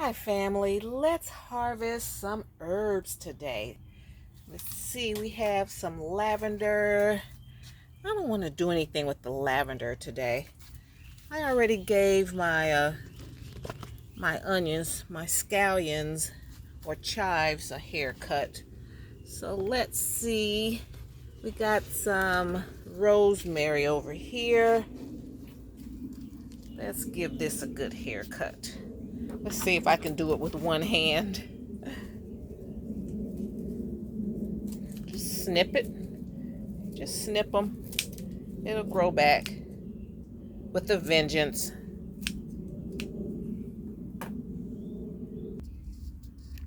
Hi family, let's harvest some herbs today. Let's see, we have some lavender. I don't want to do anything with the lavender today. I already gave my onions, my scallions or chives a haircut. So let's see. We got some rosemary over here. Let's give this a good haircut. Let's see if I can do it with one hand. Just snip it. Just snip them. It'll grow back with a vengeance.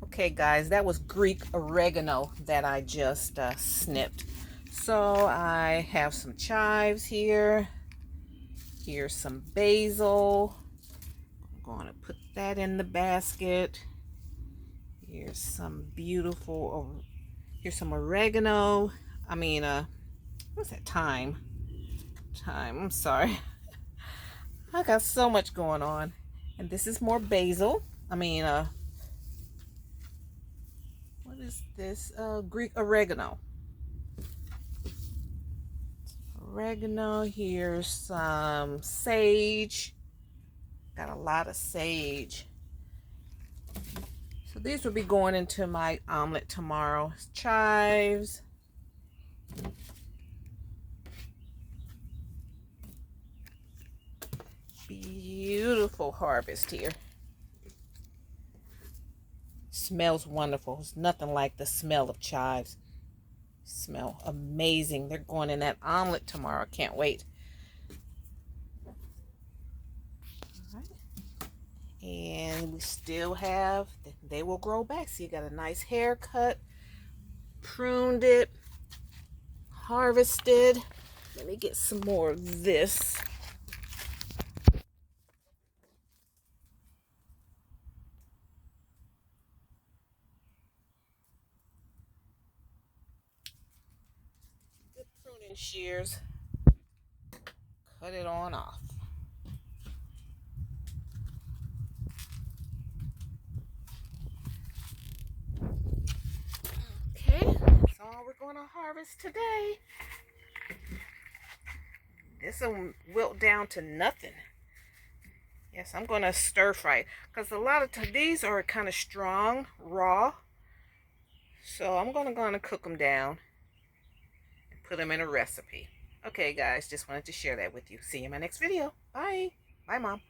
Okay guys, that was Greek oregano that I just snipped. So I have some chives here. Here's some basil. I'm going to put that in the basket. Here's some beautiful, here's some oregano. What's that, thyme? I'm sorry. I got so much going on. And this is more basil. What is this? Greek oregano. Here's some sage. Got a lot of sage. So these will be going into my omelet tomorrow. Chives. Beautiful harvest here. Smells wonderful. It's nothing like the smell of chives. Smell amazing. They're going in that omelet tomorrow. Can't wait. All right. And we still have, they will grow back. So you got a nice haircut. Pruned it. Harvested. Let me get some more of this. Good pruning shears. Cut it on off. Okay, that's all we're going to harvest today. This will wilt down to nothing. Yes, I'm going to stir fry because a lot of these are kind of strong, raw. So I'm going to cook them down and put them in a recipe. Okay, guys, just wanted to share that with you. See you in my next video. Bye. Bye, Mom.